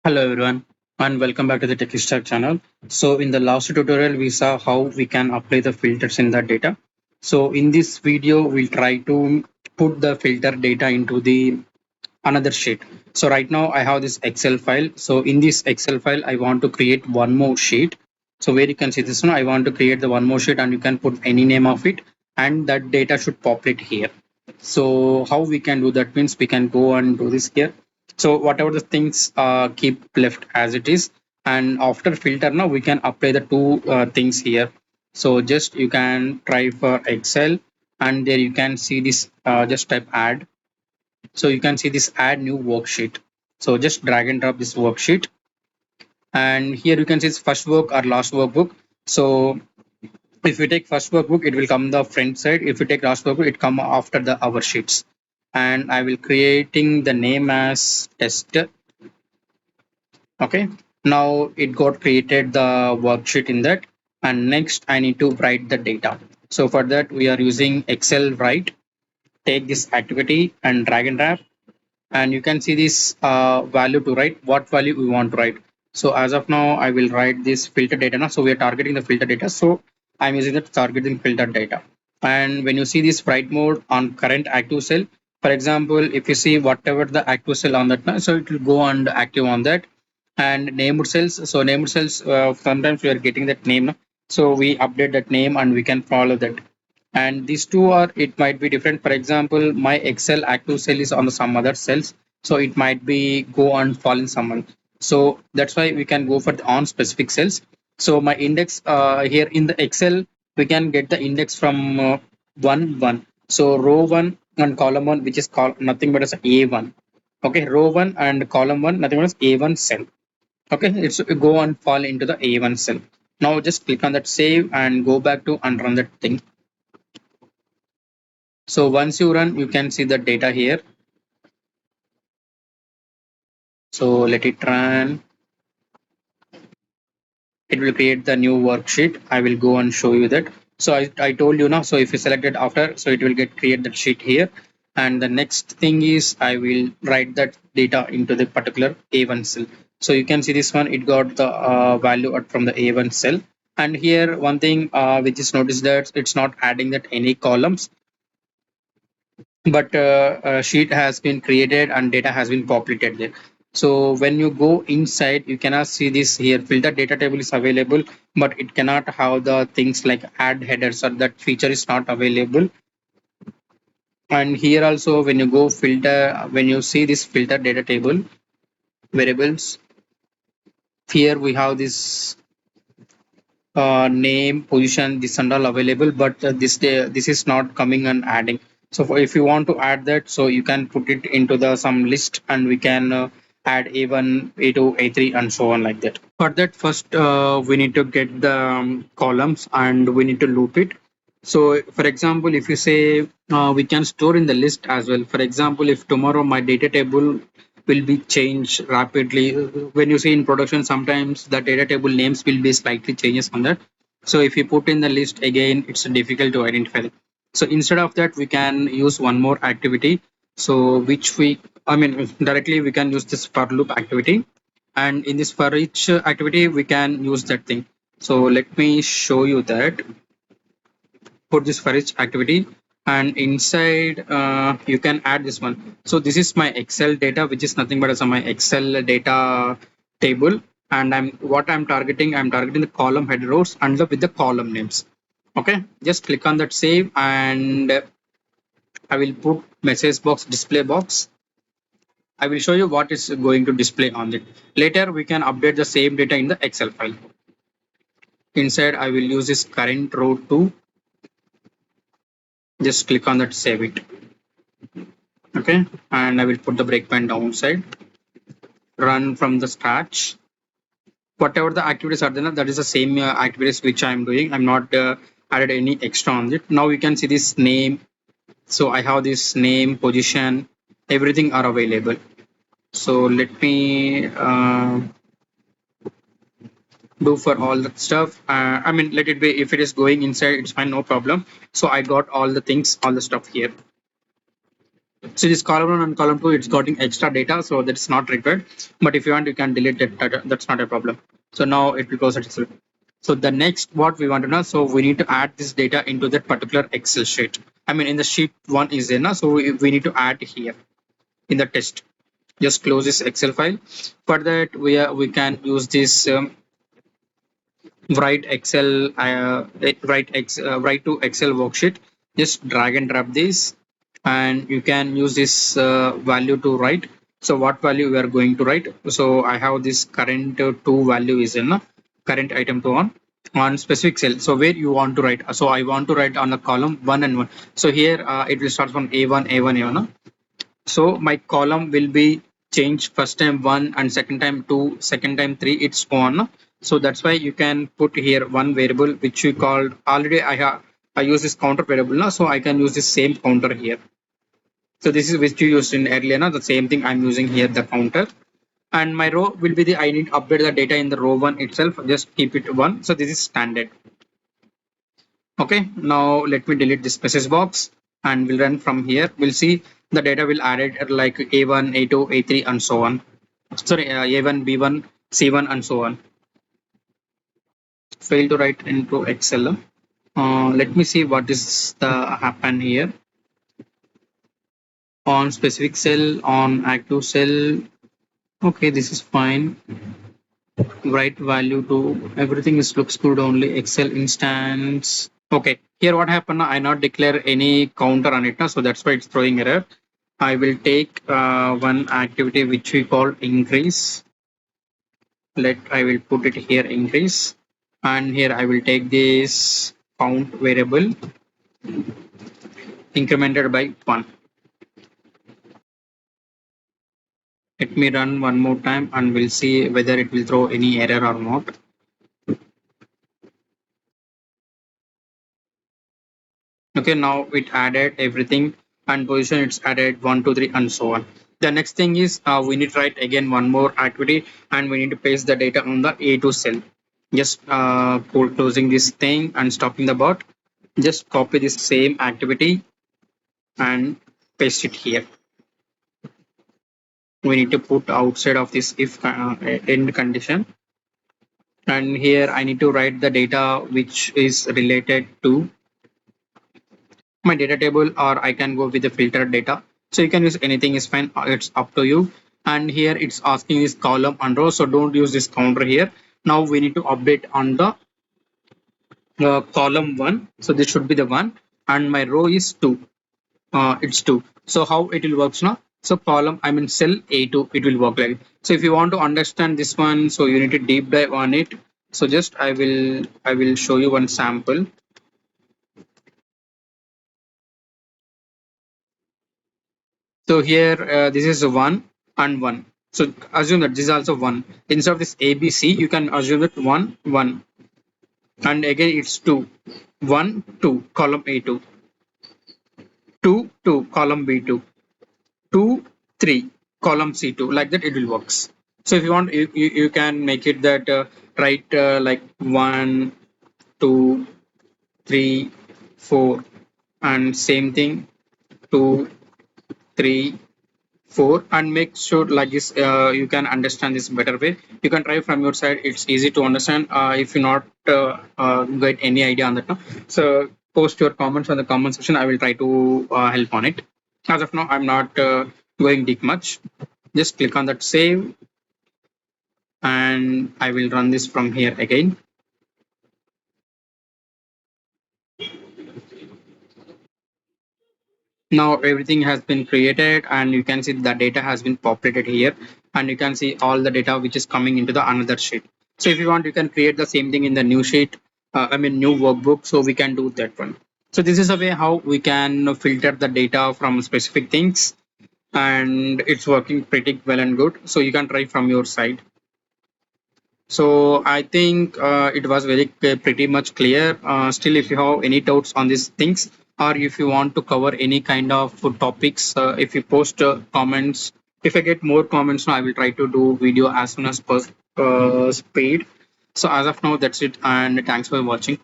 Hello everyone and welcome back to the techystack channel. So in the last tutorial we saw how we can apply the filters in the data. So in this video we'll try to put the filter data into the another sheet. So right now I have this Excel file. So in this Excel file I want to create one more sheet. So where you can see this one, I want to create the one more sheet and you can put any name of it and that data should populate here. So how we can do that means we can go and do this here. So whatever the things keep left as it is, and after filter now we can apply the two things here. So just you can try for Excel and there you can see this, just type add. So you can see this add new worksheet. So just drag and drop this worksheet, and here you can see it's first work or last workbook. So if you take first workbook it will come the front side, if you take last workbook it come after the our sheets. And I will creating the name as test. Okay, now it got created the worksheet in that, and next I need to write the data. So for that we are using Excel write. Take this activity and drag and drop, and you can see this value to write what value we want to write. So as of now I will write this filter data now. So we are targeting the filter data, so I'm using the targeting filter data. And when you see this write mode on current active cell, for example if you see whatever the active cell on that now, so it will go on active on that. And named cells, so named cells, sometimes we are getting that name now. So we update that name and we can follow that. And these two are, it might be different. For example my Excel active cell is on some other cells, so it might be go and fall in someone. So that's why we can go for the on specific cells. So my index, here in the Excel we can get the index from 1 1. So row 1 and column 1, which is called nothing but as A1. Okay, row 1 and column 1 nothing but as A1 cell. Okay, it's go and fall into the A1 cell. Now just click on that save and go back to and run that thing. So once you run, you can see the data here. So let it run. It will create the new worksheet. I will go and show you that. So I told you now. So if you select it after, so it will get create that sheet here. And the next thing is I will write that data into the particular A1 cell. So you can see this one, it got the value from the A1 cell. And here one thing which is noticed that it's not adding that any columns, but a sheet has been created and data has been populated there. So when you go inside you cannot see this here filter data table is available, but it cannot have the things like add headers, or that feature is not available. And here also when you go filter, when you see this filter data table variables, here we have this name, position, this and all available, but this is not coming and adding. So if you want to add that, so you can put it into the some list and we can add A1, A2, A3 and so on like that. For that first we need to get the columns and we need to loop it. So for example if you say we can store in the list as well. For example if tomorrow my data table will be changed rapidly, when you see in production sometimes the data table names will be slightly changes on that. So if you put in the list again it's difficult to identify. So instead of that we can use one more activity, so which we, I mean directly we can use this for loop activity, and in this for each activity we can use that thing. So let me show you that. Put this for each activity, and inside you can add this one. So this is my Excel data, which is nothing but as my Excel data table. And I'm targeting, I'm targeting the column header rows and with the column names. Okay, just click on that save, and I will put message box, display box. I will show you what is going to display on it. Later we can update the same data in the Excel file. Inside I will use this current row 2. Just click on that, save it. Okay, and I will put the breakpoint downside. Run from the scratch. Whatever the activities are there, that is the same activities which I am doing. I'm not added any extra on it. Now you can see this name. So I have this name, position, everything are available. So let me do for all that stuff. I mean, let it be. If it is going inside, it's fine, no problem. So I got all the things, all the stuff here. So this column 1 and column 2, it's getting extra data, so that's not required. But if you want, you can delete that data. That's not a problem. So now it will close itself. So the next what we want to know, so we need to add this data into that particular Excel sheet. I mean, in the sheet 1 is there now, so we need to add here in the test. Just close this Excel file. For that, we can use this write Excel write to Excel worksheet. Just drag and drop this, and you can use this value to write. So what value we are going to write? So I have this current two value is in current item to on specific cell. So where you want to write? So I want to write on the column 1 and 1. So here it will start from A1 A1 A1. So my column will be changed first time 1 and second time 2, second time 3, it's on. So that's why you can put here one variable which we called already. I use this counter variable now, so I can use the same counter here. So this is which you used in earlier now, the same thing I'm using here, the counter. And my row will be the I need to update the data in the row 1 itself, just keep it 1. So this is standard. Okay, now let me delete this message box and we'll run from here. We'll see the data will add it like A1, A2, A3 and so on. Sorry, A1, B1, C1 and so on. Fail to write into Excel. Let me see what is the happen here. On specific cell, on active cell. Okay, this is fine. Write value to everything is looks good, only Excel instance. Okay, here what happened, I not declare any counter on it now, so that's why it's throwing error. I will take one activity which we call increase. I will put it here increase, and here I will take this count variable incremented by 1. Let me run one more time and we'll see whether it will throw any error or not. Okay, now it added everything and position it's added 1, 2, 3 and so on. The next thing is we need to write again one more activity and we need to paste the data on the A2 cell. Just closing this thing and stopping the bot. Just copy this same activity and paste it here. We need to put outside of this if end condition. And here I need to write the data which is related to my data table, or I can go with the filtered data. So you can use anything is fine, it's up to you. And here it's asking this column and row, so don't use this counter here. Now we need to update on the column 1, so this should be the 1 and my row is 2. It's 2. So how it will works now? So column, I mean cell A2, it will work like. So if you want to understand this one, so you need to deep dive on it. So just I will show you one sample. So here this is 1 and 1. So assume that this is also 1. Instead of this ABC, you can assume that 1, 1. And again it's 2. 1, 2, column A2. 2, 2, column B2. 2, 3, column C2. Like that it will works. So if you want, you can make it that write like 1, 2, 3, 4. And same thing 2, 3, 4, and make sure like this you can understand this better way. You can try from your side, it's easy to understand. If you not get any idea on that, no? So post your comments on the comment section, I will try to help on it. As of now I'm not going deep much. Just click on that save and I will run this from here again. Now everything has been created and you can see the data has been populated here, and you can see all the data which is coming into the another sheet. So if you want, you can create the same thing in the new sheet, I mean new workbook, so we can do that one. So this is a way how we can filter the data from specific things, and it's working pretty well and good, so you can try from your side. So I think it was very pretty much clear. Still, if you have any doubts on these things, or if you want to cover any kind of topics, if you post comments, if I get more comments, now I will try to do video as soon as speed. So as of now, that's it, and thanks for watching.